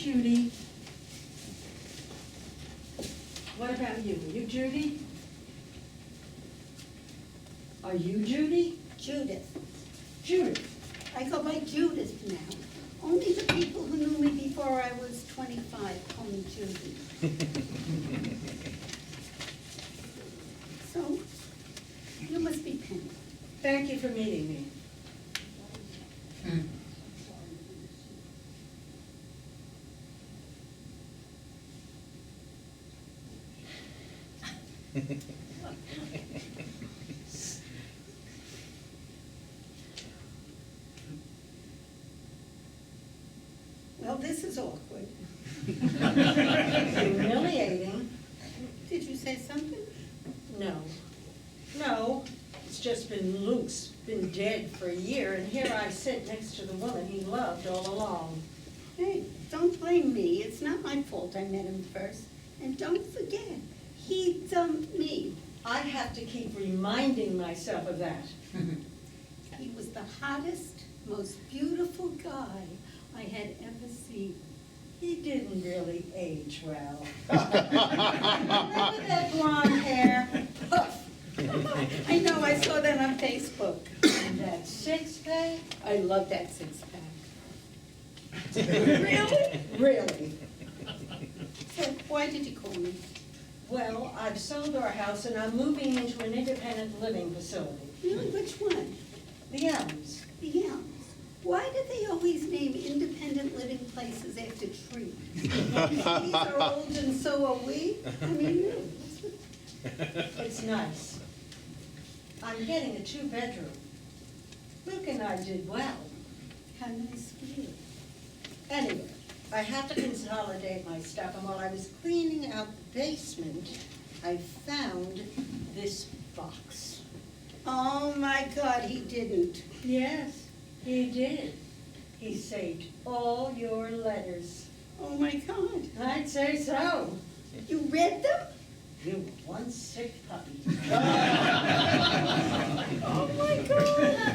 Judy. What about you? Are you Judy? Are you Judy? Judith. Judith. I go by Judith now. Only the people who knew me before I was 25 call me Judy. So, you must be Penny. Thank you for meeting me. Well, this is awkward. Humiliating. Did you say something? No. No. It's just been loose, been dead for a year, and here I sit next to the woman he loved all along. Hey, don't blame me. It's not my fault I met him first. And don't forget, he dumped me. I have to keep reminding myself of that. He was the hottest, most beautiful guy I had ever seen. He didn't really age well. Remember that blonde hair? Puff. I know, I saw that on Facebook. And that six-pack? I love that six-pack. Really? Really. So why did you call me? Well, I've sold our house and I'm moving into an independent living facility. Really, which one? The ELMS. The ELMS. Why do they always name independent living places after trees? Trees are old and so are we. I mean, really, that's what... It's nice. I'm getting a 2-bedroom. Luke and I did well. How nice for you. Anyway, I had to consolidate my stuff, and while I was cleaning out the basement, I found this box. Oh my God, he didn't. Yes, he did. He saved all your letters. Oh my God. I'd say so. You read them? You were one sick puppy. Oh my God.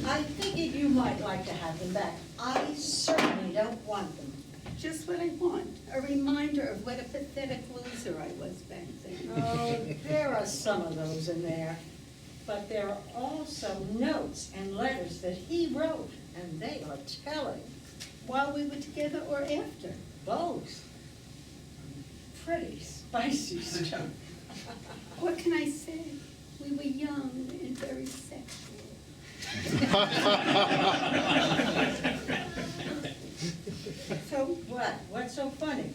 I figured you might like to have them back. I certainly don't want them. Just what I want. A reminder of what a pathetic loser I was back then. Oh, there are some of those in there. But there are also notes and letters that he wrote, and they are telling. While we were together or after? Both. Pretty spicy stuff. What can I say? We were young and very sexual. So What? What's so funny?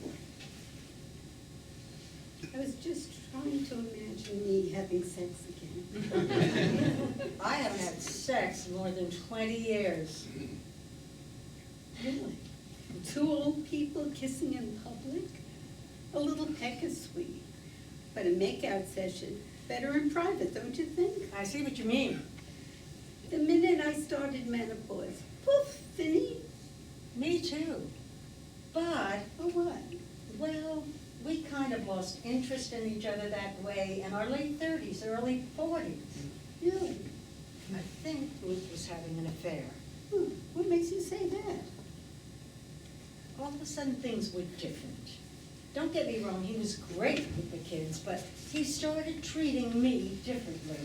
I was just trying to imagine me having sex again. I haven't had sex in more than 20 years. Really? Two old people kissing in public? A little peck is sweet. But a makeout session, better in private, don't you think? I see what you mean. The minute I started menopause, poof, Finny. Me too. But, Oh, what? well, we kind of lost interest in each other that way in our late 30s, early 40s. Really? I think Luke was having an affair. What makes you say that? All of a sudden, things were different. Don't get me wrong, he was great with the kids, but he started treating me differently.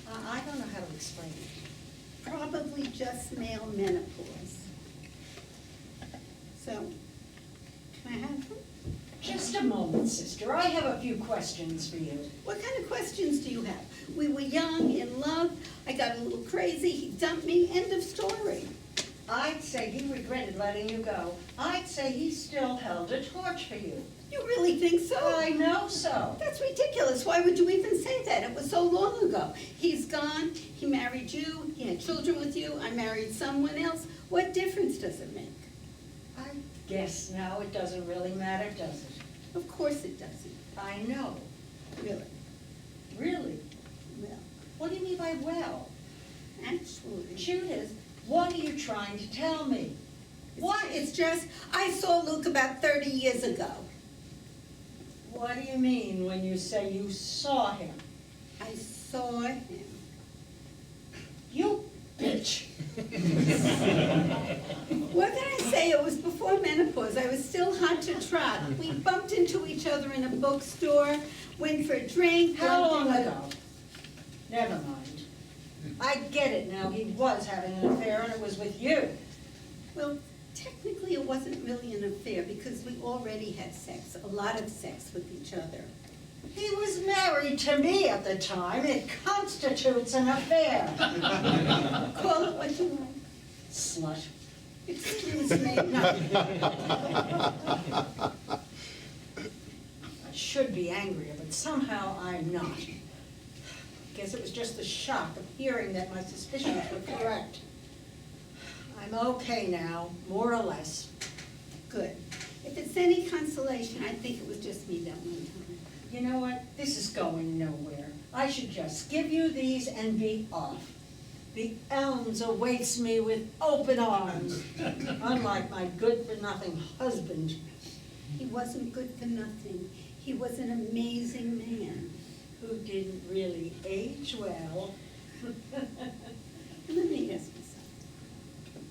I don't know how to explain it. Probably just male menopause. So, can I have them? Just a moment, sister. I have a few questions for you. What kind of questions do you have? We were young, in love, I got a little crazy, he dumped me, end of story. I'd say he regretted letting you go. I'd say he still held a torch for you. You really think so? I know so. That's ridiculous. Why would you even say that? It was so long ago. He's gone, he married you, he had children with you, I married someone else. What difference does it make? I guess now it doesn't really matter, does it? Of course it doesn't. I know. Really. Really? Well, What do you mean by well? actually, Judith, what are you trying to tell me? it's just, I saw Luke about 30 years ago. What do you mean when you say you saw him? I saw him. You bitch. What can I say? It was before menopause. I I was still hot to trot. We bumped into each other in a bookstore, went for a drink. How bumped long into- ago? Never mind. I get it now, he was having an affair and it was with you. Well, technically it wasn't really an affair because we already had sex, a lot of sex with each other. He was married to me at the time. It constitutes an affair. Call it what you want. Slut. Excuse me. I should be angrier, but somehow I'm not. Guess it was just the shock of hearing that my suspicions were correct. I'm okay now, more or less. Good. If it's any consolation, I think it was just me that one time. You know what? This is going nowhere. I should just give you these and be off. The ELMS awaits me with open arms, unlike my good-for-nothing husband. He wasn't good for nothing. He was an amazing man. Who didn't really age well. Let me ask you something.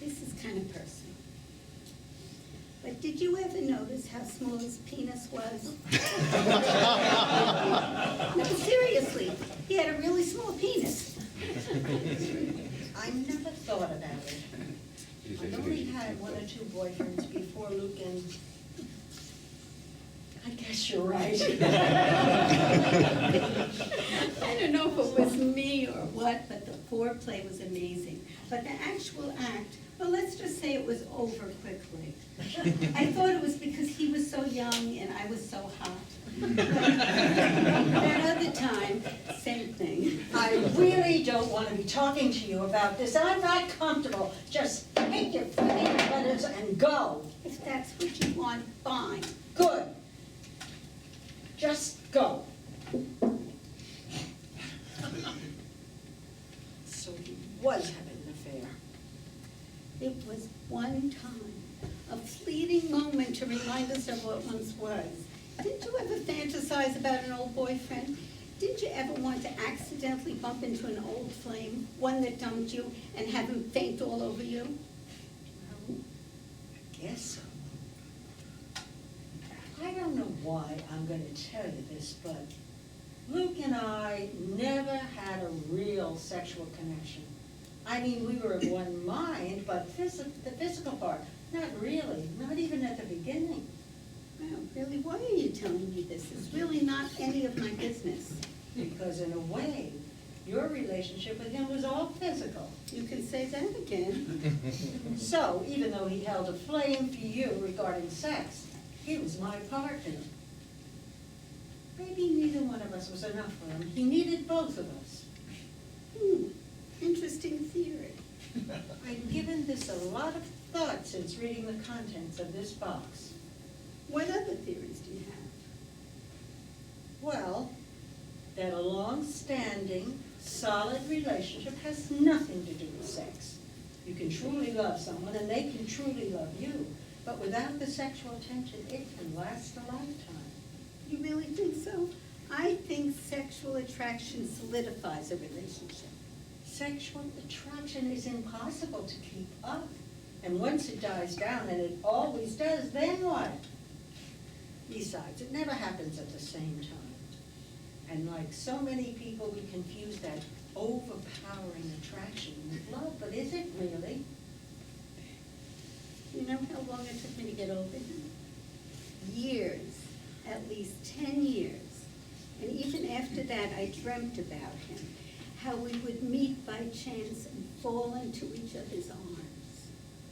This is kind of personal. But did you ever notice how small his penis was? No, seriously, he had a really small penis. I never thought about it. I only had one or two boyfriends before Luke, and I guess you're right. I don't know if it was me or what, but the foreplay was amazing. But the actual act, well, let's just say it was over quickly. I thought it was because he was so young and I was so hot. That other time, same thing. I really don't want to be talking to you about this. I'm not comfortable. Just take your freaking letters and go. If that's what you want, fine. Good. Just go. So he was having an affair. It was one time, a fleeting moment to remind us of what once was. Didn't you ever fantasize about an old boyfriend? Didn't you ever want to accidentally bump into an old flame, one that dumped you, and have him faint all over you? Well, I guess so. I don't know why I'm going to tell you this, but Luke and I never had a real sexual connection. I mean, we were of one mind, but the physical part, not really, not even at the beginning. Well, really, why are you telling me this? It's really not any of my business. Because in a way, your relationship with him was all physical. You can say that again. So, even though he held a flame for you regarding sex, he was my partner. Maybe neither one of us was enough for him. He needed both of us. Interesting theory. I've given this a lot of thought since reading the contents of this box. What other theories do you have? Well, that a long-standing, solid relationship has nothing to do with sex. You can truly love someone and they can truly love you, but without the sexual tension, it can last a lifetime. You really think so? I think sexual attraction solidifies a relationship. Sexual attraction is impossible to keep up. And once it dies down, and it always does, then what? Besides, it never happens at the same time. And like so many people, we confuse that overpowering attraction with love, but is it really? You know how long it took me to get over him? Years, at least 10 years. And even after that, I dreamt about him, how we would meet by chance and fall into each other's arms.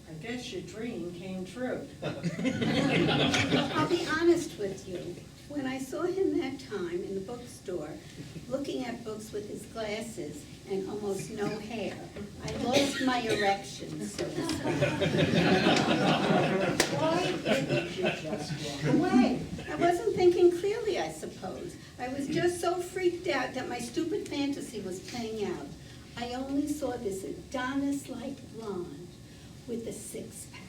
I guess your dream came true. I'll be honest with you. When I saw him that time in the bookstore, looking at books with his glasses and almost no hair, I lost my erection, so to speak. Why didn't you just walk away? I wasn't thinking clearly, I suppose. I was just so freaked out that my stupid fantasy was playing out. I only saw this Adonis-like blonde with a six-pack.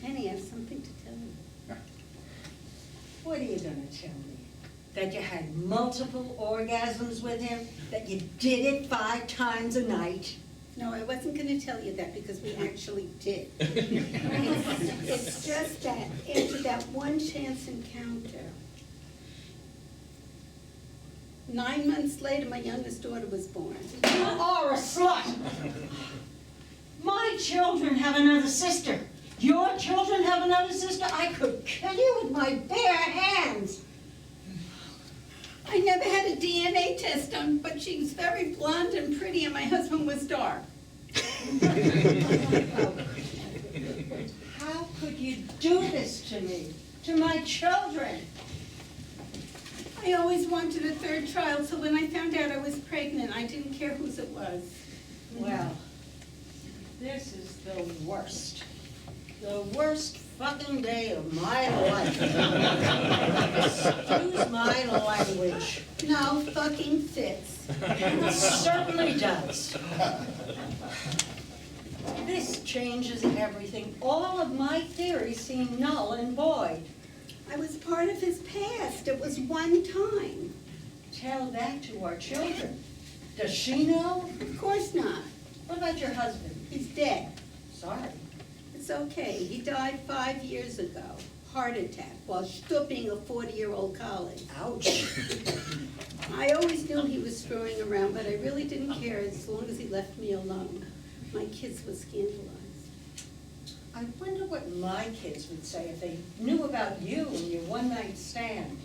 Penny, I have something to tell you. What are you gonna tell me? That you had multiple orgasms with him? That you did it 5 times a night? No, I wasn't gonna tell you that because we actually did. It's just that after that one chance encounter, 9 months later, my youngest daughter was born. You are a slut. My children have another sister. Your children have another sister. I could kill you with my bare hands. I never had a DNA test done, but she was very blonde and pretty, and my husband was dark. How could you do this to me, to my children? I always wanted a third child, so when I found out I was pregnant, I didn't care whose it was. Well, this is the worst fucking day of my life. Excuse my language. No fucking fits. It certainly does. This changes everything. All of my theories seem null and void. I was part of his past. It was one time. Tell that to our children. Does she know? Of course not. What about your husband? He's dead. Sorry. It's okay. He died 5 years ago. Heart attack while stooping a 40-year-old collie. Ouch. I always knew he was screwing around, but I really didn't care as long as he left me alone. My kids were scandalized. I wonder what my kids would say if they knew about you and your one-night stand.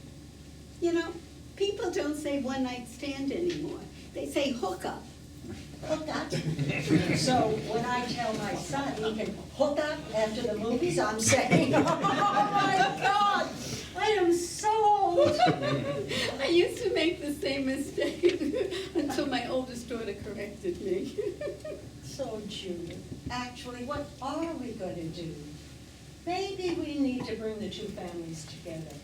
You know, people don't say one-night stand anymore. They say hookup. Hook up. So when I tell my son he can hook up after the movies, I'm saying, oh my God, I am so old. I used to make the same mistake until my oldest daughter corrected me. So Judith, actually, what are we going to do? Maybe we need to bring the two families together.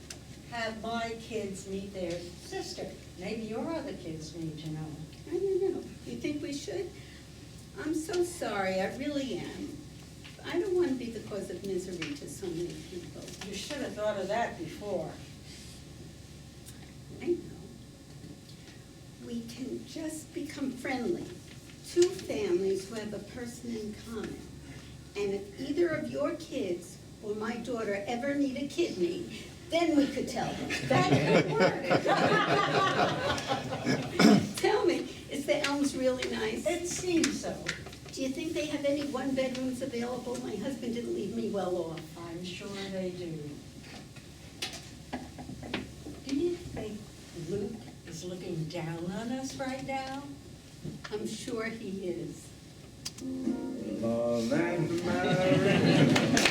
Have my kids meet their sister. Maybe your other kids need to know. I don't know. You think we should? I'm so sorry. I really am. I don't want to be the cause of misery to so many people. You should have thought of that before. I know. We can just become friendly. Two families who have a person in common. And if either of your kids or my daughter ever need a kidney, then we could tell them. That could work. Tell me, is the ELMS really nice? It seems so. Do you think they have any one-bedrooms available? My husband didn't leave me well off. I'm sure they do. Do you think Luke is looking down on us right now? I'm sure he is. Love and marriage.